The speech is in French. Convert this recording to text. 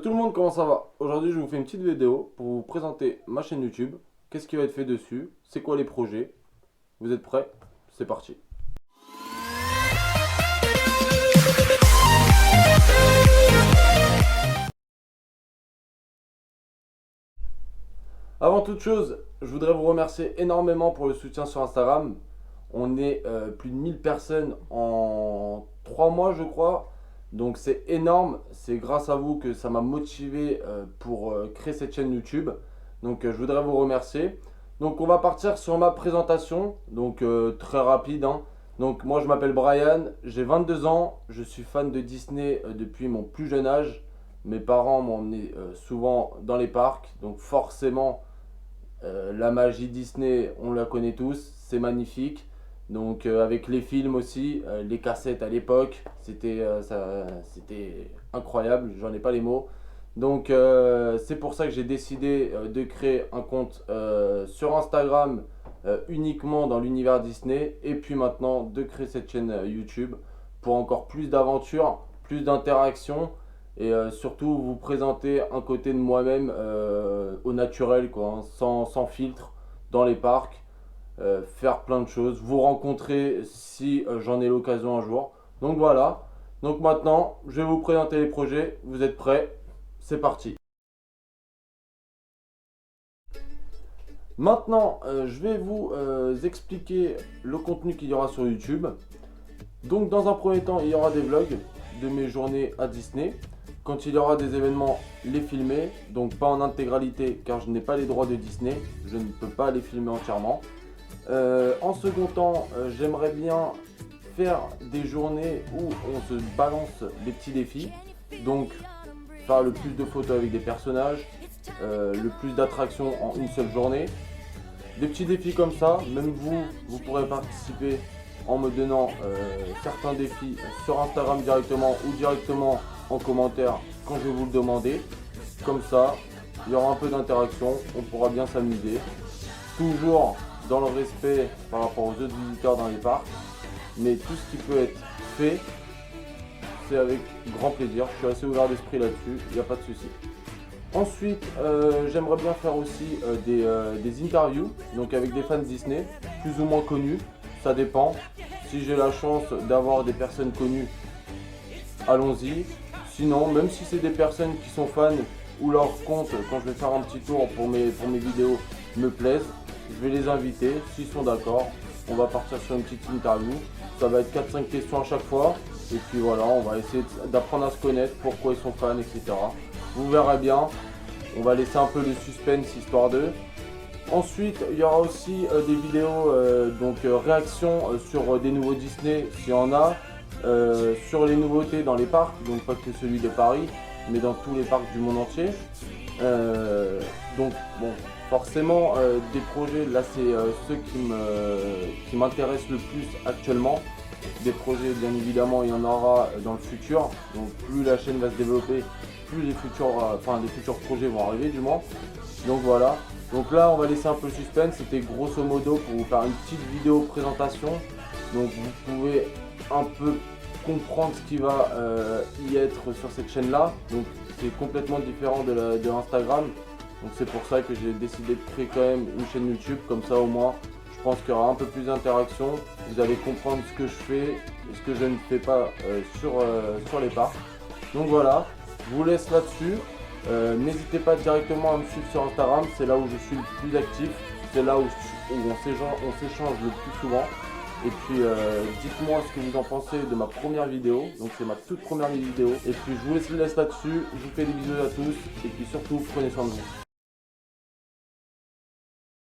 Salut tout le monde, comment ça va? Aujourd'hui je vous fais une petite vidéo pour vous présenter ma chaîne YouTube. Qu'est-ce qui va être fait dessus? C'est quoi les projets? Vous êtes prêts? C'est parti. Avant toute chose, je voudrais vous remercier énormément pour le soutien sur Instagram. On est plus de 1000 personnes en 3 mois je crois. Donc c'est énorme, c'est grâce à vous que ça m'a motivé pour créer cette chaîne YouTube. Donc je voudrais vous remercier. Donc on va partir sur ma présentation, donc très rapide, hein. Donc moi je m'appelle Brian, j'ai 22 ans, je suis fan de Disney depuis mon plus jeune âge. Mes parents m'ont emmené souvent dans les parcs, donc forcément la magie Disney on la connaît tous, c'est magnifique. Donc avec les films aussi, les cassettes à l'époque, c'était incroyable, j'en ai pas les mots. Donc c'est pour ça que j'ai décidé de créer un compte sur Instagram uniquement dans l'univers Disney. Et puis maintenant de créer cette chaîne YouTube pour encore plus d'aventures, plus d'interactions. Et surtout vous présenter un côté de moi-même au naturel, quoi, hein, sans filtre, dans les parcs. Faire plein de choses, vous rencontrer si j'en ai l'occasion un jour. Donc voilà, donc maintenant je vais vous présenter les projets, vous êtes prêts? C'est parti. Maintenant je vais vous expliquer le contenu qu'il y aura sur YouTube. Donc dans un premier temps il y aura des vlogs de mes journées à Disney. Quand il y aura des événements, les filmer, donc pas en intégralité car je n'ai pas les droits de Disney, je ne peux pas les filmer entièrement. En second temps, j'aimerais bien faire des journées où on se balance des petits défis. Donc faire le plus de photos avec des personnages, le plus d'attractions en une seule journée. Des petits défis comme ça, même vous pourrez participer en me donnant certains défis sur Instagram directement ou directement en commentaire quand je vais vous le demander. Comme ça, il y aura un peu d'interaction, on pourra bien s'amuser. Toujours dans le respect par rapport aux autres visiteurs dans les parcs, mais tout ce qui peut être fait, c'est avec grand plaisir. Je suis assez ouvert d'esprit là-dessus, il n'y a pas de souci. Ensuite, j'aimerais bien faire aussi des interviews, donc avec des fans Disney, plus ou moins connus, ça dépend. Si j'ai la chance d'avoir des personnes connues, allons-y. Sinon, même si c'est des personnes qui sont fans ou leur compte, quand je vais faire un petit tour pour mes vidéos, me plaisent, je vais les inviter, s'ils sont d'accord, on va partir sur une petite interview. Ça va être 4-5 questions à chaque fois. Et puis voilà, on va essayer d'apprendre à se connaître, pourquoi ils sont fans, etc. Vous verrez bien, on va laisser un peu le suspense histoire d'eux. Ensuite, il y aura aussi des vidéos, réactions sur des nouveaux Disney, s'il y en a. Sur les nouveautés dans les parcs, donc pas que celui de Paris, mais dans tous les parcs du monde entier. Donc bon, forcément des projets, là c'est ceux qui m'intéressent le plus actuellement. Des projets bien évidemment il y en aura dans le futur, donc plus la chaîne va se développer, plus les futurs projets vont arriver du moins. Donc voilà, donc là on va laisser un peu le suspense, c'était grosso modo pour vous faire une petite vidéo présentation. Donc vous pouvez un peu comprendre ce qui va y être sur cette chaîne là. Donc c'est complètement différent de Instagram. Donc c'est pour ça que j'ai décidé de créer quand même une chaîne YouTube. Comme ça au moins je pense qu'il y aura un peu plus d'interaction. Vous allez comprendre ce que je fais et ce que je ne fais pas sur les parcs. Donc voilà, je vous laisse là-dessus. N'hésitez pas directement à me suivre sur Instagram. C'est là où je suis le plus actif. C'est là où on s'échange le plus souvent. Et puis dites-moi ce que vous en pensez de ma première vidéo. Donc c'est ma toute première vidéo. Et puis je vous laisse là-dessus. Je vous fais des bisous à tous. Et puis surtout prenez soin de vous.